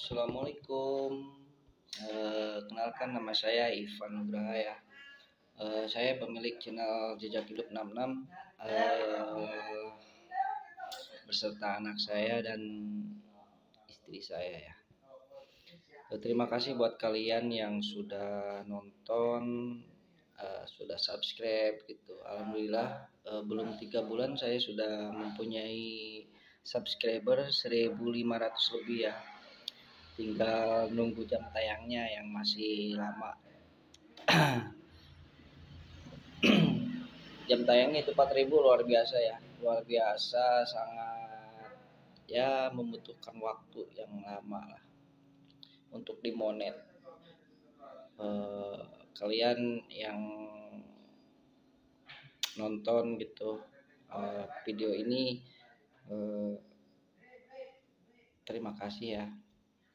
Assalamualaikum. Kenalkan nama saya Ivan Nugraha ya. Saya pemilik channel Jejak Hidup 66 beserta anak saya dan istri saya ya. Terima kasih buat kalian yang sudah nonton, sudah subscribe gitu. Alhamdulillah belum 3 bulan saya sudah mempunyai subscriber 1.500 lebih ya. Tinggal nunggu jam tayangnya yang masih lama. Jam tayangnya itu 4.000, luar biasa ya, luar biasa, sangat ya membutuhkan waktu yang lama lah untuk dimonet. Kalian yang nonton gitu video ini, terima kasih ya,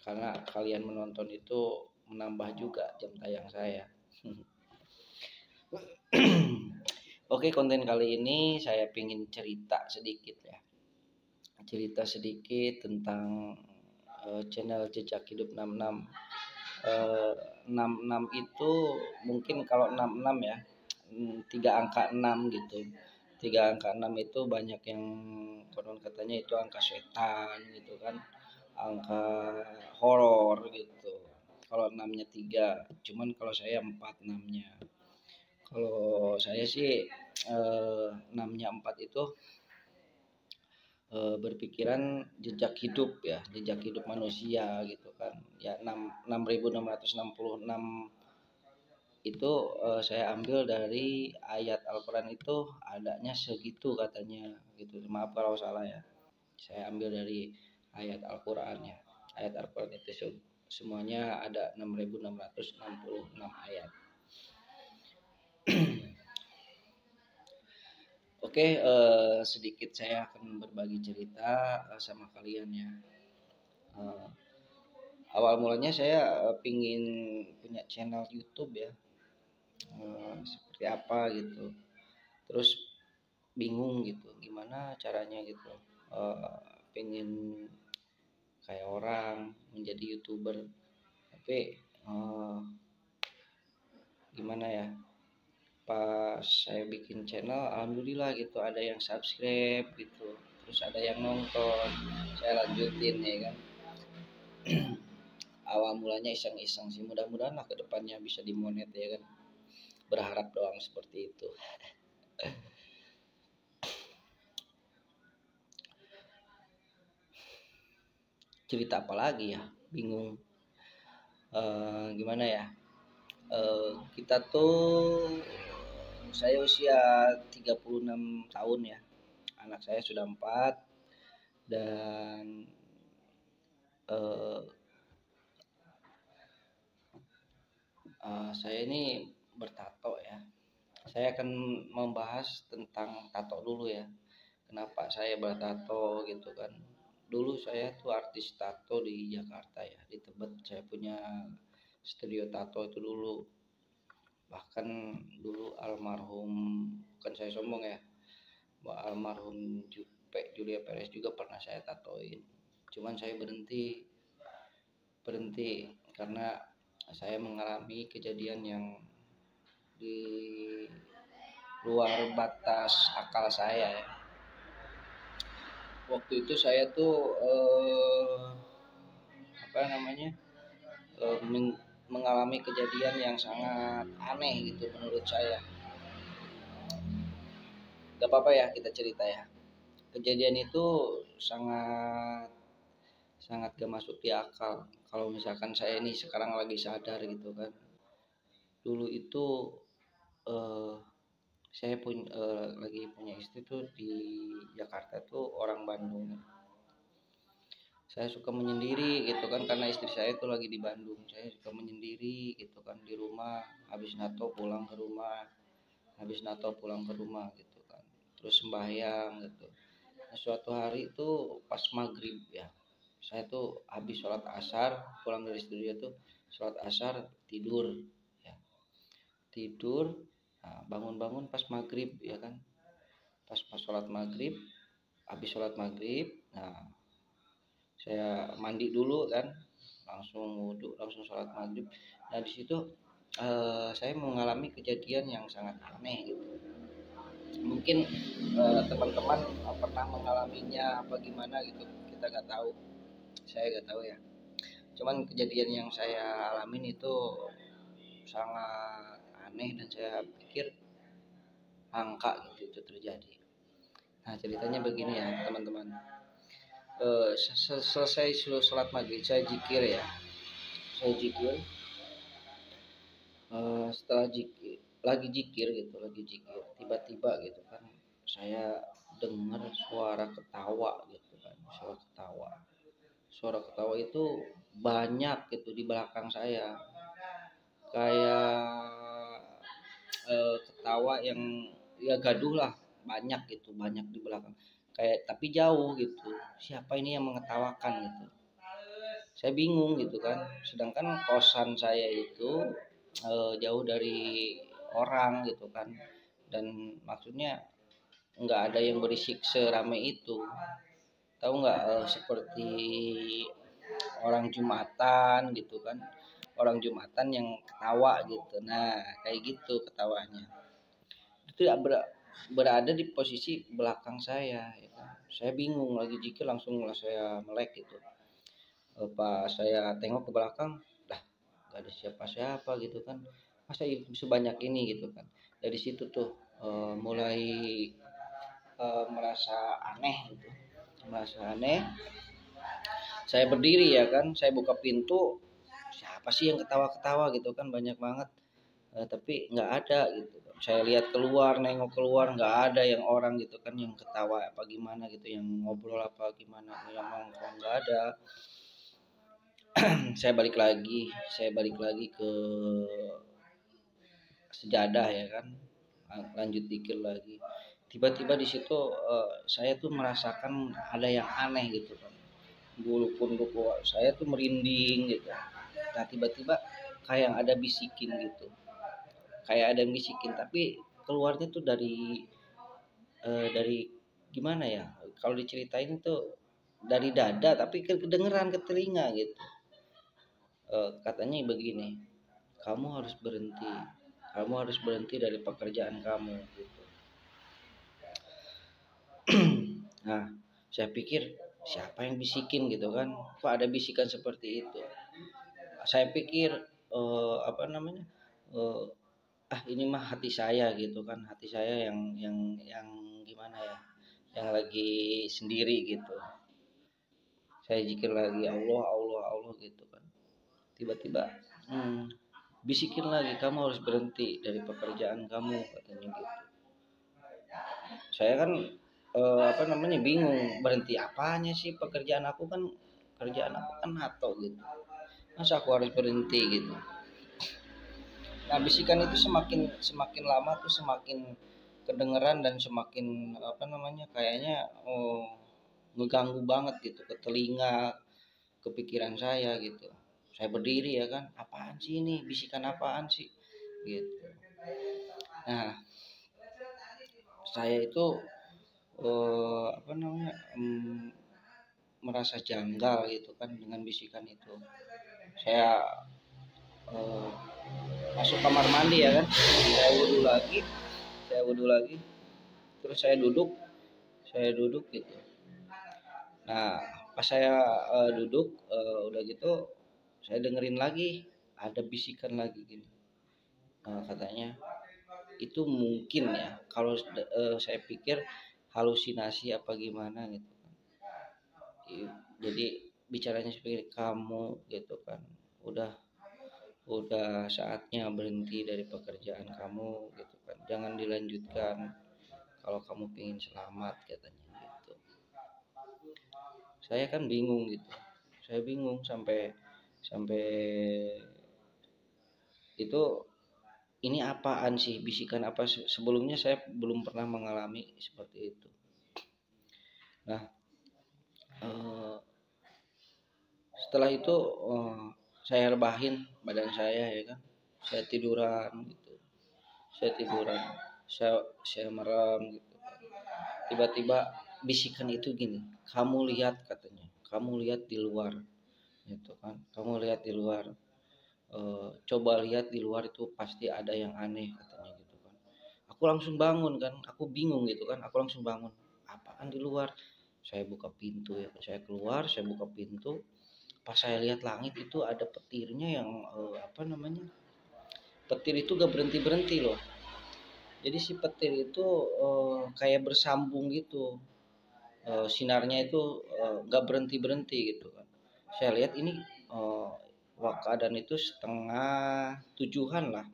karena kalian menonton itu menambah juga jam tayang saya. Oke, konten kali ini saya ingin cerita sedikit ya. Cerita sedikit tentang channel Jejak Hidup 66. 66 itu mungkin kalau 66 ya, 3 angka 6 gitu. 3 angka 6 itu banyak yang konon katanya itu angka setan gitu kan. Angka horor gitu. Kalau 6-nya 3, cuman kalau saya 4 6-nya. Kalau saya sih 6-nya 4 itu berpikiran jejak hidup ya, jejak hidup manusia gitu kan ya. 6.666 itu saya ambil dari ayat Al-Quran, itu adanya segitu katanya gitu. Maaf kalau salah ya, saya ambil dari ayat Al-Quran ya. Ayat Al-Quran itu semuanya ada 6.666 ayat. Oke, sedikit saya akan berbagi cerita sama kalian ya. Awal mulanya saya pingin punya channel YouTube ya, seperti apa gitu. Terus bingung gitu, gimana caranya gitu. Pengen kayak orang menjadi YouTuber, tapi gimana ya, pas saya bikin channel alhamdulillah gitu ada yang subscribe gitu, terus ada yang nonton, saya lanjutin ya kan. Awal mulanya iseng-iseng sih, mudah-mudahan lah kedepannya bisa dimonet ya kan, berharap doang seperti itu. Cerita apa lagi ya, bingung. Gimana ya, kita tuh, saya usia 36 tahun ya, anak saya sudah 4, dan saya ini bertato ya. Saya akan membahas tentang tato dulu ya. Kenapa saya bertato gitu kan. Dulu saya tuh artis tato di Jakarta ya, di Tebet. Saya punya studio tato itu dulu. Bahkan dulu almarhum, bukan saya sombong ya, almarhum Julia Perez juga pernah saya tatoin. Cuman saya berhenti karena saya mengalami kejadian yang di luar batas akal saya ya. Waktu itu saya tuh mengalami kejadian yang sangat aneh gitu menurut saya. Gak apa-apa ya kita cerita ya. Kejadian itu sangat gak masuk di akal. Kalau misalkan saya ini sekarang lagi sadar gitu kan. Dulu itu saya lagi punya istri tuh di Jakarta tuh orang Bandung. Saya suka menyendiri gitu kan, karena istri saya tuh lagi di Bandung. Saya suka menyendiri gitu kan di rumah, habis nato pulang ke rumah gitu kan, terus sembahyang gitu. Nah, suatu hari itu pas maghrib ya, saya tuh habis sholat asar, pulang dari studio tuh sholat asar, tidur ya, nah, bangun pas maghrib ya kan, pas sholat maghrib, habis sholat maghrib. Nah, saya mandi dulu kan, langsung wudhu, langsung sholat maghrib. Nah di situ saya mengalami kejadian yang sangat aneh gitu. Mungkin teman-teman pernah mengalaminya apa gimana gitu, kita nggak tahu, saya nggak tahu ya. Cuman kejadian yang saya alamin itu sangat aneh dan saya pikir angka gitu itu terjadi. Nah ceritanya begini ya teman-teman. Selesai sholat maghrib saya jikir ya, saya jikir. Setelah jikir, lagi jikir gitu, lagi jikir, tiba-tiba gitu kan saya dengar suara ketawa gitu kan, suara ketawa itu banyak gitu di belakang saya, kayak ketawa yang ya gaduh lah, banyak gitu, banyak di belakang, kayak tapi jauh gitu, siapa ini yang mengetawakan gitu, saya bingung gitu kan, sedangkan kosan saya itu jauh dari orang gitu kan, dan maksudnya nggak ada yang berisik serame itu, tahu nggak, seperti orang Jumatan gitu kan, orang Jumatan yang ketawa gitu, nah kayak gitu ketawanya itu ya, berada di posisi belakang saya ya kan? Saya bingung lagi jikir, langsung saya melek gitu. Pas saya tengok ke belakang, dah gak ada siapa-siapa gitu kan, masa sebanyak ini gitu kan. Dari situ tuh mulai merasa aneh gitu, merasa aneh. Saya berdiri ya kan, saya buka pintu, siapa sih yang ketawa-ketawa gitu kan, banyak banget. Tapi nggak ada gitu. Saya lihat keluar, nengok keluar, nggak ada yang orang gitu kan yang ketawa apa gimana gitu, yang ngobrol apa gimana, yang nongkrong nggak ada. Saya balik lagi ke sejadah ya kan, lanjut dikir lagi. Tiba-tiba di situ saya tuh merasakan ada yang aneh gitu kan, bulu kuduk saya tuh merinding gitu. Nah tiba-tiba kayak yang ada bisikin gitu, kayak ada yang bisikin, tapi keluarnya tuh dari gimana ya, kalau diceritain tuh dari dada tapi kedengeran ke telinga gitu. Katanya begini, kamu harus berhenti, kamu harus berhenti dari pekerjaan kamu gitu. Nah saya pikir siapa yang bisikin gitu kan, kok ada bisikan seperti itu. Saya pikir apa namanya, eh, ini mah hati saya gitu kan, hati saya yang gimana ya, yang lagi sendiri gitu. Saya zikir lagi, Allah Allah Allah gitu kan, tiba-tiba bisikin lagi, kamu harus berhenti dari pekerjaan kamu katanya gitu. Saya kan apa namanya bingung, berhenti apanya sih, pekerjaan aku kan, kerjaan aku kan nato gitu, masa aku harus berhenti gitu. Nah bisikan itu semakin semakin lama tuh semakin kedengeran dan semakin apa namanya, kayaknya ngeganggu banget gitu ke telinga, ke pikiran saya gitu. Saya berdiri ya kan, apaan sih ini, bisikan apaan sih gitu. Nah saya itu apa namanya, merasa janggal gitu kan dengan bisikan itu. Saya eh, masuk kamar mandi ya kan, saya wudhu lagi, terus saya duduk gitu. Nah pas saya duduk, udah gitu saya dengerin lagi ada bisikan lagi gini. Katanya itu mungkin ya, kalau saya pikir halusinasi apa gimana gitu kan. Jadi bicaranya seperti kamu gitu kan, udah saatnya berhenti dari pekerjaan kamu gitu kan, jangan dilanjutkan kalau kamu pengen selamat katanya gitu. Saya kan bingung gitu, saya bingung sampai sampai itu, ini apaan sih, bisikan apa, sebelumnya saya belum pernah mengalami seperti itu. Nah setelah itu saya rebahin badan saya ya kan, saya tiduran gitu, saya tiduran, saya merem gitu. Tiba-tiba bisikan itu gini, kamu lihat katanya, kamu lihat di luar, gitu kan. Kamu lihat di luar, coba lihat di luar itu pasti ada yang aneh katanya gitu kan. Aku langsung bangun kan, aku bingung gitu kan, aku langsung bangun, apaan di luar? Saya buka pintu ya, saya keluar, saya buka pintu, pas saya lihat langit itu ada petirnya yang apa namanya? Petir itu gak berhenti-berhenti loh. Jadi si petir itu kayak bersambung gitu. Sinarnya itu nggak berhenti berhenti gitu kan. Saya lihat ini eh, keadaan itu setengah tujuhan lah,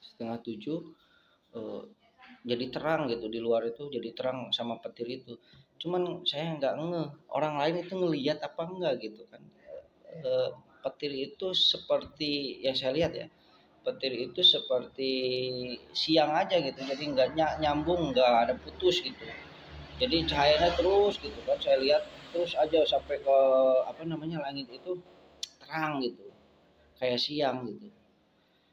setengah tujuh, eh, jadi terang gitu di luar itu, jadi terang sama petir itu. Cuman saya nggak ngeh orang lain itu ngelihat apa enggak gitu kan. Eh, Petir itu seperti yang saya lihat ya, petir itu seperti siang aja gitu, jadi nggak nyambung, nggak ada putus gitu. Jadi cahayanya terus gitu kan, saya lihat terus aja sampai ke apa namanya, langit itu terang gitu, kayak siang gitu.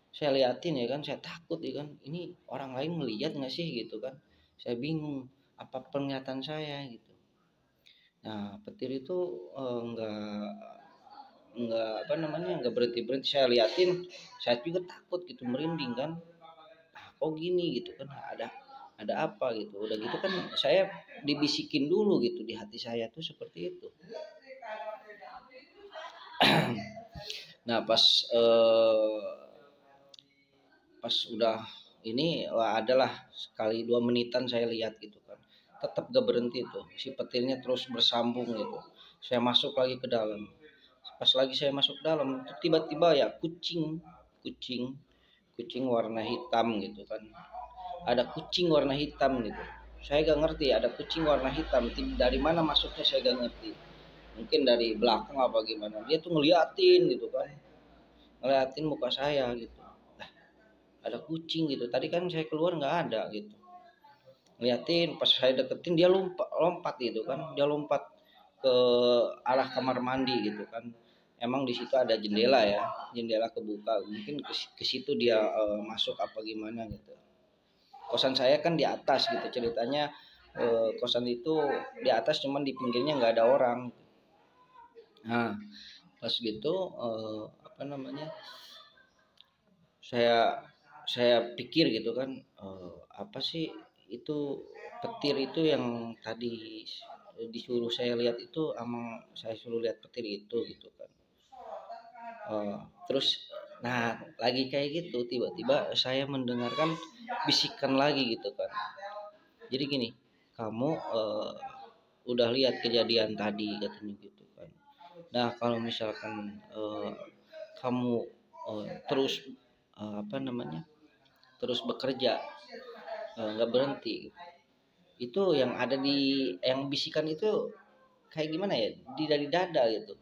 Saya liatin ya kan, saya takut ya kan, ini orang lain ngelihat nggak sih gitu kan. Saya bingung apa penglihatan saya gitu. Nah petir itu nggak apa namanya, nggak berhenti berhenti. Saya liatin, saya juga takut gitu, merinding kan. Kok gini gitu kan, ada apa gitu. Udah gitu kan saya dibisikin dulu gitu di hati saya tuh seperti itu. Nah pas udah ini, wah, adalah sekali 2 menitan saya lihat gitu kan, tetap gak berhenti tuh si petirnya, terus bersambung gitu. Saya masuk lagi ke dalam, pas lagi saya masuk dalam tiba-tiba ya kucing kucing warna hitam gitu kan, ada kucing warna hitam gitu. Saya gak ngerti ada kucing warna hitam dari mana masuknya, saya gak ngerti. Mungkin dari belakang apa gimana, dia tuh ngeliatin gitu kan, ngeliatin muka saya gitu. Lah, ada kucing gitu, tadi kan saya keluar nggak ada gitu. Ngeliatin, pas saya deketin dia lompat lompat gitu kan, dia lompat ke arah kamar mandi gitu kan. Emang di situ ada jendela ya, jendela kebuka, mungkin ke situ dia masuk apa gimana gitu. Kosan saya kan di atas gitu ceritanya, kosan itu di atas, cuman di pinggirnya nggak ada orang. Nah pas gitu apa namanya, saya saya pikir gitu kan, apa sih itu petir itu yang tadi disuruh saya lihat itu, emang saya suruh lihat petir itu gitu kan. Eh, Terus nah lagi kayak gitu tiba-tiba saya mendengarkan bisikan lagi gitu kan. Jadi gini, kamu udah lihat kejadian tadi katanya gitu kan. Nah kalau misalkan kamu terus apa namanya, terus bekerja, nggak berhenti, itu yang ada di, yang bisikan itu kayak gimana ya, di dari dada gitu,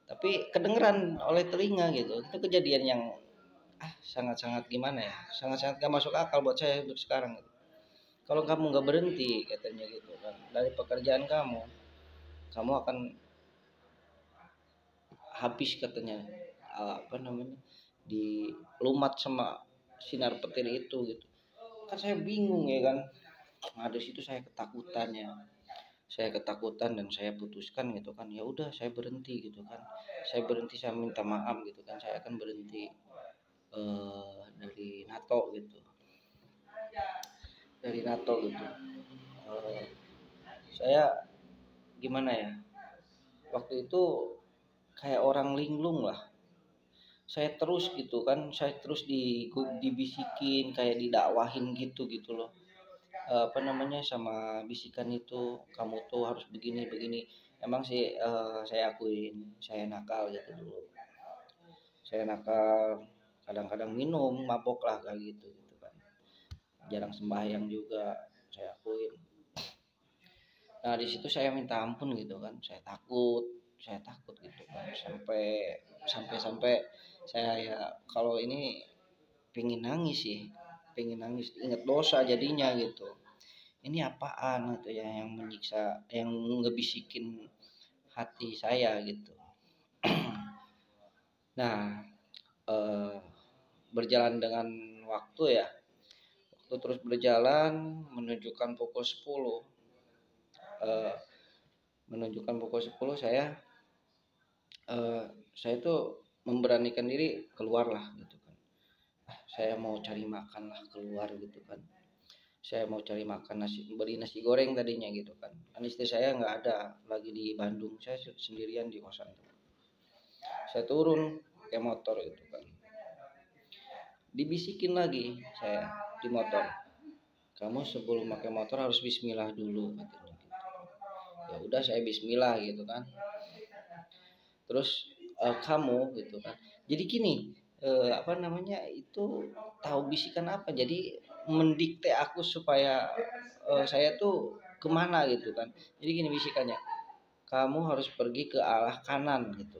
tapi kedengeran oleh telinga gitu. Itu kejadian yang sangat-sangat gimana ya, sangat-sangat gak masuk akal buat saya untuk sekarang gitu. Kalau kamu nggak berhenti katanya gitu kan dari pekerjaan kamu, kamu akan habis katanya, apa namanya, dilumat sama sinar petir itu gitu. Kan saya bingung ya kan. Nah di situ saya ketakutan ya, saya ketakutan dan saya putuskan gitu kan, ya udah saya berhenti gitu kan. Saya berhenti, saya minta maaf gitu kan, saya akan berhenti dari NATO gitu, dari NATO gitu. Eh, saya gimana ya, waktu itu kayak orang linglung lah. Saya terus gitu kan, saya terus dibisikin, kayak didakwahin gitu gitu loh. Apa namanya, sama bisikan itu, kamu tuh harus begini begini. Emang sih saya akuin saya nakal gitu dulu, saya nakal, kadang-kadang minum mabok lah kayak gitu gitu kan, jarang sembahyang juga, saya akuin. Nah di situ saya minta ampun gitu kan, saya takut gitu kan, sampai sampai saya ya kalau ini pengen nangis sih, pengen nangis inget dosa jadinya gitu. Ini apaan gitu ya yang menyiksa, yang ngebisikin hati saya gitu. Nah eh, berjalan dengan waktu ya, waktu terus berjalan, menunjukkan pukul 10, eh, menunjukkan pukul 10 saya eh, saya tuh memberanikan diri keluar lah gitu kan. Saya mau cari makan lah keluar gitu kan. Saya mau cari makan beli nasi goreng tadinya gitu kan. Kan istri saya nggak ada lagi di Bandung, saya sendirian di kosan. Saya turun pakai motor gitu kan. Dibisikin lagi saya di motor, kamu sebelum pakai motor harus bismillah dulu katanya gitu. Ya udah saya bismillah gitu kan. Terus kamu gitu kan. Jadi gini, apa namanya itu, tahu bisikan apa? Jadi mendikte aku supaya saya tuh kemana gitu kan. Jadi gini bisikannya, kamu harus pergi ke arah kanan gitu.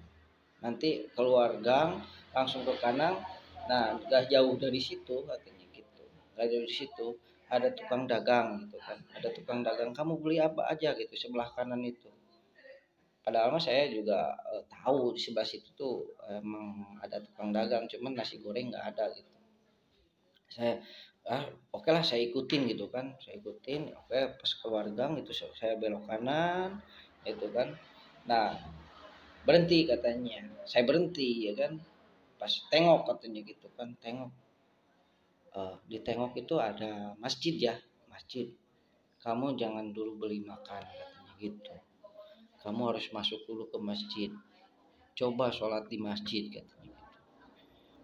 Nanti keluar gang langsung ke kanan. Nah, gak jauh dari situ katanya gitu. Gak jauh dari situ ada tukang dagang gitu kan. Ada tukang dagang, kamu beli apa aja gitu sebelah kanan itu. Padahal mah saya juga tahu di sebelah situ tuh emang ada tukang dagang, cuman nasi goreng nggak ada gitu. Saya oke lah saya ikutin gitu kan, saya ikutin. Oke, pas keluar gang itu saya belok kanan itu kan. Nah, berhenti katanya, saya berhenti ya kan. Pas tengok katanya gitu kan, tengok, ditengok itu ada masjid ya, masjid. Kamu jangan dulu beli makan katanya gitu, kamu harus masuk dulu ke masjid, coba sholat di masjid katanya.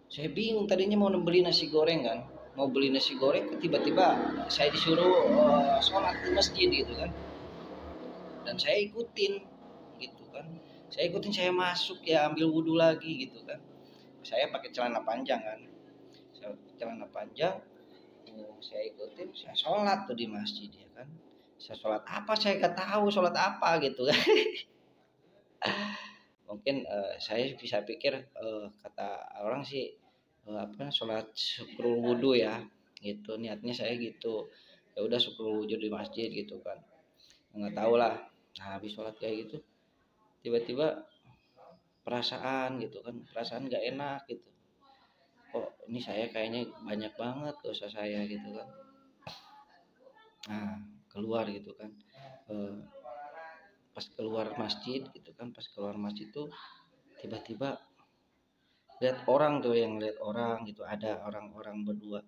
Saya bingung, tadinya mau beli nasi goreng kan, mau beli nasi goreng, tiba-tiba saya disuruh sholat di masjid gitu kan. Dan saya ikutin gitu kan, saya ikutin, saya masuk ya, ambil wudhu lagi gitu kan. Saya pakai celana panjang kan, saya celana panjang, saya ikutin, saya sholat tuh di masjid ya kan. Saya sholat apa, saya nggak tahu sholat apa gitu kan. Mungkin saya bisa pikir, kata orang sih, apa, sholat syukur wudhu ya gitu, niatnya saya gitu. Ya udah syukur wudhu di masjid gitu kan, nggak tahu lah. Nah, habis sholat kayak gitu, tiba-tiba perasaan gitu kan, perasaan nggak enak gitu. Kok ini saya kayaknya banyak banget dosa saya gitu kan. Nah, keluar gitu kan. Eh, Pas keluar masjid gitu kan, pas keluar masjid tuh tiba-tiba lihat orang tuh, yang lihat orang gitu, ada orang-orang berdua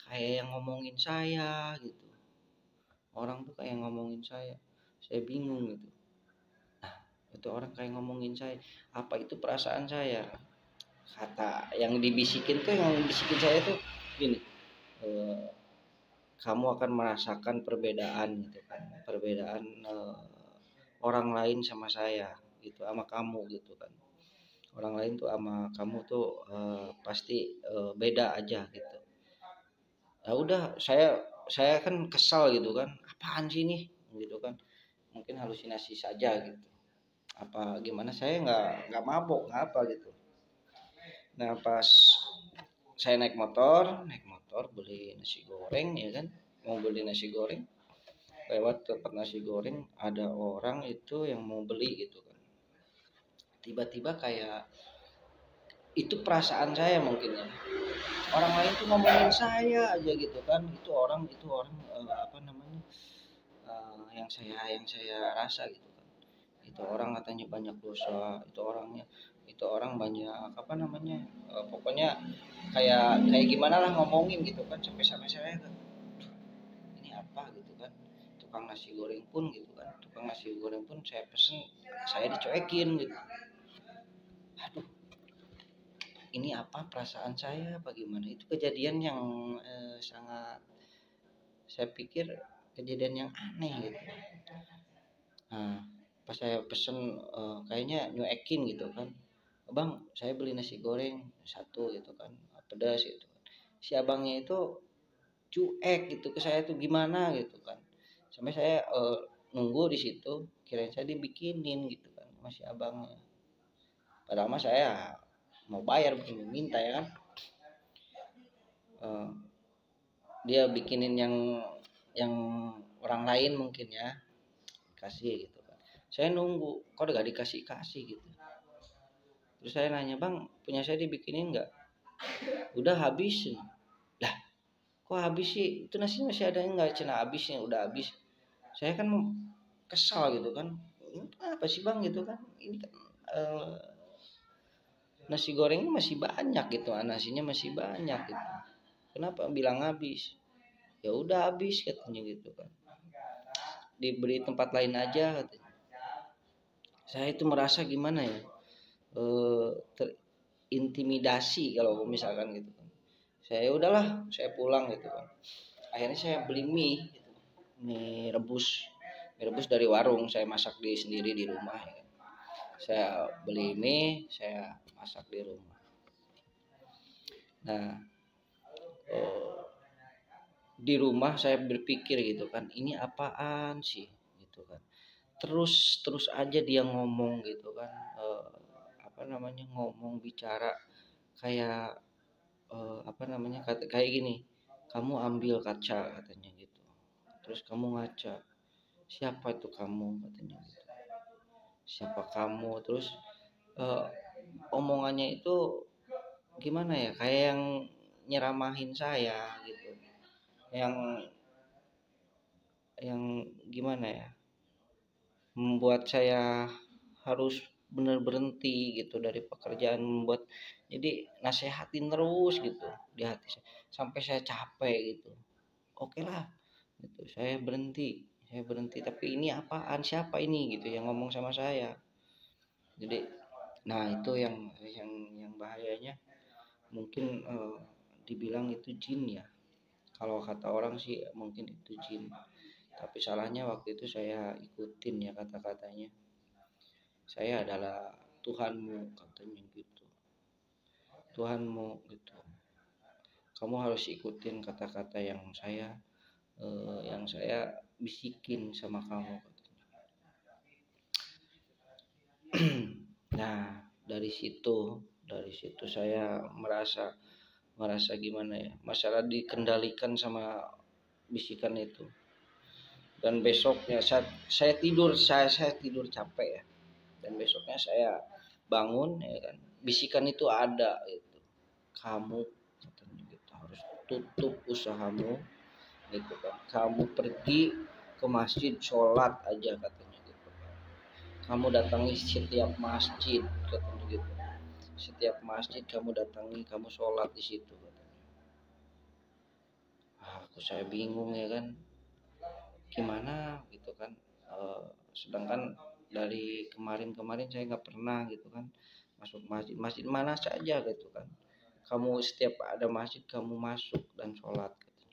kayak yang ngomongin saya gitu. Orang tuh kayak ngomongin saya bingung gitu. Nah, itu orang kayak ngomongin saya, apa itu perasaan saya? Kata yang dibisikin tuh, yang bisikin saya tuh gini, eh, kamu akan merasakan perbedaan gitu kan, perbedaan orang lain sama saya gitu, sama kamu gitu kan. Orang lain tuh sama kamu tuh pasti beda aja gitu. Ya udah, saya kan kesal gitu kan, apaan sih ini gitu kan, mungkin halusinasi saja gitu, apa gimana, saya nggak mabok nggak apa gitu. Nah, pas saya naik motor beli nasi goreng ya kan, mau beli nasi goreng, lewat tempat nasi goreng ada orang itu yang mau beli gitu kan. Tiba-tiba kayak, itu perasaan saya mungkin ya, orang lain tuh ngomongin saya aja gitu kan. Itu orang apa namanya, yang saya rasa gitu kan. Itu orang katanya banyak dosa, itu orang banyak apa namanya, pokoknya kayak kayak gimana lah ngomongin gitu kan, sampai saya kan, ini apa gitu kan. Tukang nasi goreng pun gitu kan, tukang nasi goreng pun saya pesen, saya dicuekin gitu. Aduh, ini apa perasaan saya bagaimana, itu kejadian yang sangat, saya pikir kejadian yang aneh gitu. Nah, pas saya pesen, kayaknya nyuekin gitu kan, bang saya beli nasi goreng satu gitu kan, pedas gitu kan. Si abangnya itu cuek gitu ke saya tuh, gimana gitu kan. Sampai saya nunggu di situ, kirain saya dibikinin gitu kan masih abangnya. Padahal mah saya mau bayar bukan minta ya kan. Eh, Dia bikinin yang orang lain mungkin ya, kasih gitu kan. Saya nunggu kok gak dikasih kasih gitu. Terus saya nanya, bang punya saya dibikinin nggak? Udah habis. Lah, kok habis sih, itu nasi masih ada nggak? Cina habisnya, udah habis. Saya kan kesal gitu kan, ini apa sih bang gitu kan, ini kan nasi gorengnya masih banyak gitu, nasinya masih banyak gitu. Kenapa bilang habis? Ya udah habis katanya gitu kan. Diberi tempat lain aja katanya. Saya itu merasa gimana ya? Terintimidasi kalau misalkan gitu kan. Saya udahlah, saya pulang gitu kan. Akhirnya saya beli mie gitu. Mie rebus dari warung, saya masak sendiri di rumah ya kan. Saya beli mie, saya masak di rumah. Nah, di rumah saya berpikir gitu kan, ini apaan sih gitu kan. Terus aja dia ngomong gitu kan, apa namanya, ngomong bicara kayak apa namanya, kayak gini, kamu ambil kaca katanya gitu, terus kamu ngaca, siapa itu kamu katanya gitu, siapa kamu, terus eh, omongannya itu gimana ya, kayak yang nyeramahin saya gitu, yang gimana ya, membuat saya harus bener berhenti gitu dari pekerjaan, membuat jadi nasehatin terus gitu di hati saya sampai saya capek gitu. Oke lah gitu, saya berhenti tapi ini apaan, siapa ini gitu yang ngomong sama saya. Jadi nah itu yang bahayanya, mungkin dibilang itu jin ya, kalau kata orang sih mungkin itu jin, tapi salahnya waktu itu saya ikutin ya kata-katanya, saya adalah Tuhanmu katanya gitu, Tuhanmu gitu, kamu harus ikutin kata-kata yang saya bisikin sama kamu katanya. Nah dari situ saya merasa gimana ya, masalah dikendalikan sama bisikan itu. Dan besoknya saya tidur capek ya, dan besoknya saya bangun ya kan, bisikan itu ada itu, kamu katanya gitu harus tutup usahamu gitu kan, kamu pergi ke masjid sholat aja katanya gitu kan, kamu datangi setiap masjid katanya gitu, setiap masjid kamu datangi, kamu sholat di situ katanya. Saya bingung ya kan, gimana gitu kan. Sedangkan dari kemarin saya nggak pernah gitu kan masuk masjid mana saja gitu kan, kamu setiap ada masjid kamu masuk dan sholat gitu.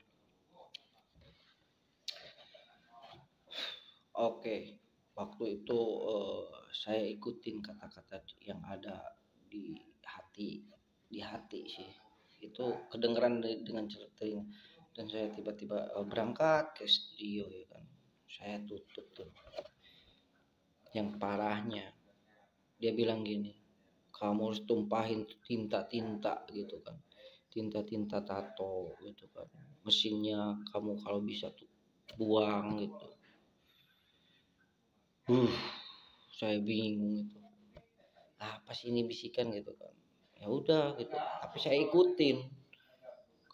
Oke, waktu itu saya ikutin kata-kata yang ada di hati sih, itu kedengeran dengan telinga, dan saya tiba-tiba berangkat ke studio ya kan, saya tutup tuh. Yang parahnya dia bilang gini, kamu harus tumpahin tinta-tinta gitu kan, tinta-tinta tato gitu kan, mesinnya kamu kalau bisa tuh buang gitu. uh saya bingung itu, apa sih ini bisikan gitu kan. Ya udah gitu, tapi saya ikutin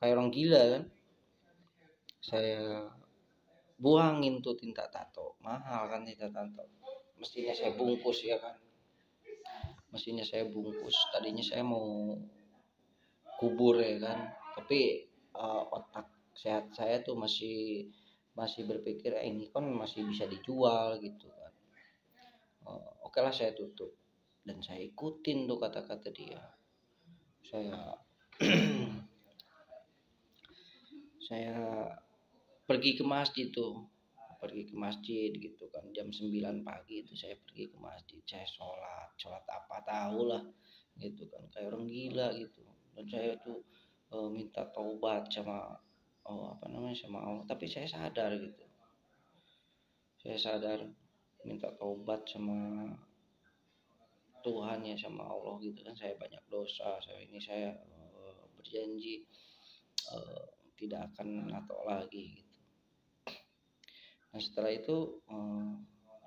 kayak orang gila kan. Saya buangin tuh tinta tato, mahal kan tinta tato, mestinya saya bungkus ya kan, mestinya saya bungkus. Tadinya saya mau kubur ya kan, tapi otak sehat saya tuh masih berpikir ini kan masih bisa dijual gitu kan. Oke lah, saya tutup dan saya ikutin tuh kata-kata dia. Saya saya pergi ke masjid tuh, pergi ke masjid gitu kan, jam 9 pagi itu saya pergi ke masjid, saya sholat apa tahu lah gitu kan, kayak orang gila gitu. Dan saya tuh minta taubat sama apa namanya, sama Allah, tapi saya sadar gitu, saya sadar minta taubat sama Tuhan ya, sama Allah gitu kan, saya banyak dosa, saya berjanji eh, tidak akan nato lagi gitu. Nah setelah itu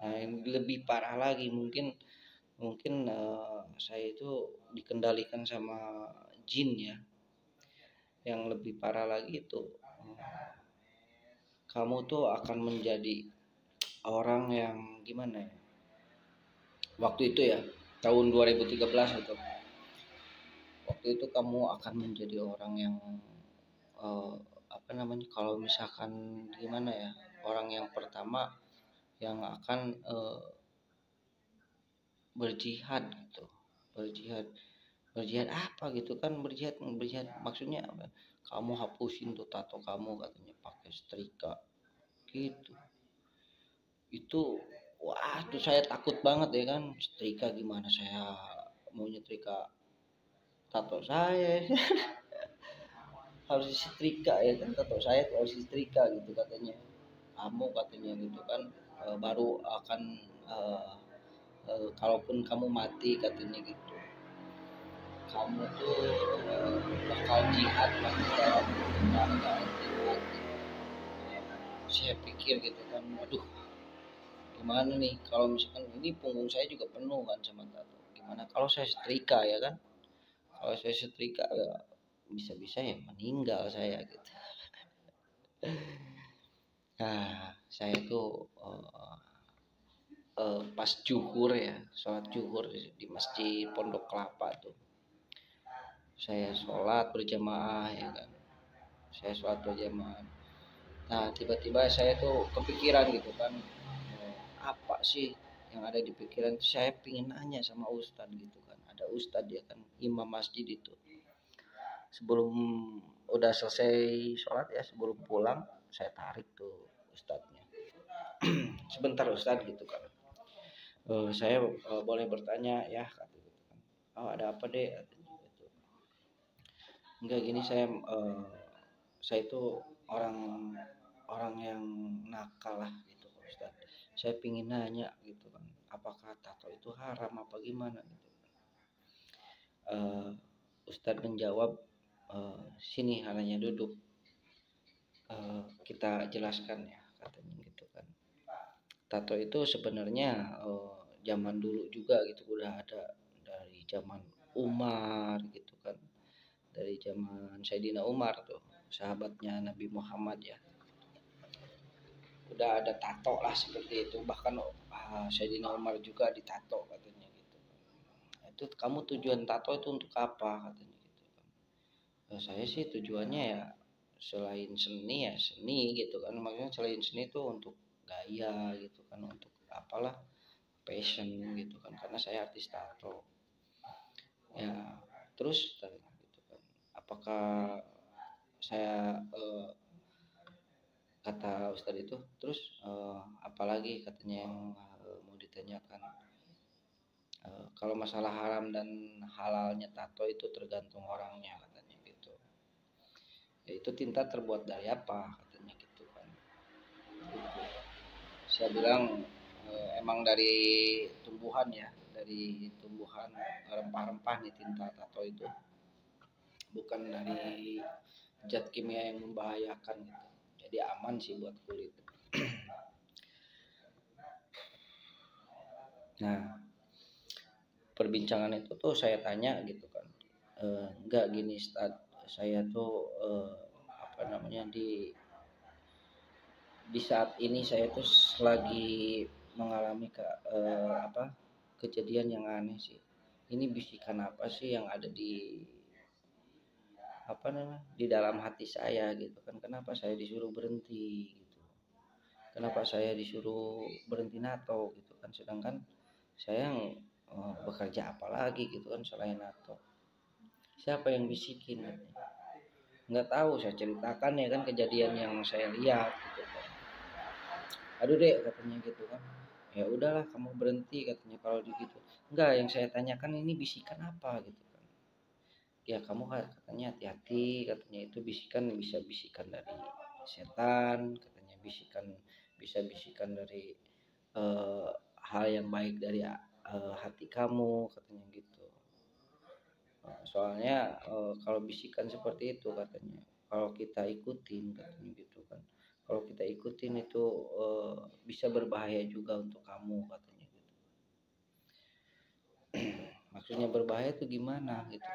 yang lebih parah lagi, mungkin saya itu dikendalikan sama jin ya. Yang lebih parah lagi itu, kamu tuh akan menjadi orang yang gimana ya, waktu itu ya tahun 2013 itu waktu itu kamu akan menjadi orang yang eh, apa namanya, kalau misalkan gimana ya, orang yang pertama yang akan berjihad gitu, berjihad. Berjihad apa gitu kan, berjihad berjihad maksudnya apa, kamu hapusin tuh tato kamu katanya pakai setrika gitu. Itu wah tuh saya takut banget ya kan, setrika gimana saya mau nyetrika tato saya. Harus disetrika ya kan, tato saya tuh harus disetrika gitu katanya, kamu katanya gitu kan, baru akan kalaupun kamu mati katanya gitu, kamu tuh bakal jihad lah di dalam rangka jihad. Saya pikir gitu kan, aduh gimana nih kalau misalkan ini punggung saya juga penuh kan sama tato, gimana kalau saya setrika ya kan, kalau saya setrika ya bisa-bisa ya meninggal saya gitu. Nah saya tuh pas juhur ya, sholat juhur di masjid Pondok Kelapa tuh, saya sholat berjamaah ya kan, saya sholat berjamaah. Nah tiba-tiba saya tuh kepikiran gitu kan, apa sih yang ada di pikiran, saya pingin nanya sama ustadz gitu kan, ada ustadz ya kan, imam masjid itu, sebelum udah selesai sholat ya, sebelum pulang saya tarik tuh ustadznya. Sebentar ustadz gitu kan, saya boleh bertanya ya kata gitu kan, oh ada apa deh katanya gitu, enggak gini saya itu orang orang yang nakal lah gitu Pak Ustad. Saya pingin nanya gitu kan, apakah tato itu haram apa gimana gitu. Uh, Ustadz menjawab, sini halanya duduk, kita jelaskan ya katanya gitu kan. Tato itu sebenarnya zaman dulu juga gitu udah ada, dari zaman Umar gitu kan, dari zaman Sayyidina Umar tuh, sahabatnya Nabi Muhammad ya, udah ada tato lah seperti itu, bahkan Sayyidina Umar juga ditato katanya gitu. Itu kamu tujuan tato itu untuk apa katanya gitu kan. Nah, saya sih tujuannya ya selain seni ya seni gitu kan, maksudnya selain seni itu untuk gaya gitu kan, untuk apalah, passion gitu kan, karena saya artis tato ya. Terus gitu kan, apakah saya kata Ustadz itu terus apalagi katanya yang mau ditanyakan. Kalau masalah haram dan halalnya tato itu tergantung orangnya katanya gitu, ya itu tinta terbuat dari apa katanya gitu kan gitu. Saya bilang emang dari tumbuhan ya, dari tumbuhan rempah-rempah nih tinta tato itu, bukan dari zat kimia yang membahayakan gitu, jadi aman sih buat kulit. Nah perbincangan itu tuh saya tanya gitu kan, enggak gini Ustaz, saya tuh apa namanya, di saat ini saya tuh lagi mengalami apa, kejadian yang aneh sih, ini bisikan apa sih yang ada di apa namanya, di dalam hati saya gitu kan, kenapa saya disuruh berhenti gitu, kenapa saya disuruh berhenti nato gitu kan, sedangkan saya bekerja apa lagi gitu kan selain nato, siapa yang bisikin gitu. Nggak tahu, saya ceritakan ya kan kejadian yang saya lihat gitu kan, aduh dek katanya gitu kan, ya udahlah kamu berhenti katanya kalau gitu. Enggak, yang saya tanyakan ini bisikan apa gitu kan, ya kamu katanya hati-hati katanya, itu bisikan bisa bisikan dari setan katanya, bisikan bisa bisikan dari eh, hal yang baik dari hati kamu katanya gitu. Soalnya kalau bisikan seperti itu katanya, kalau kita ikutin katanya gitu kan, kalau kita ikutin itu bisa berbahaya juga untuk kamu katanya gitu. Maksudnya berbahaya itu gimana gitu,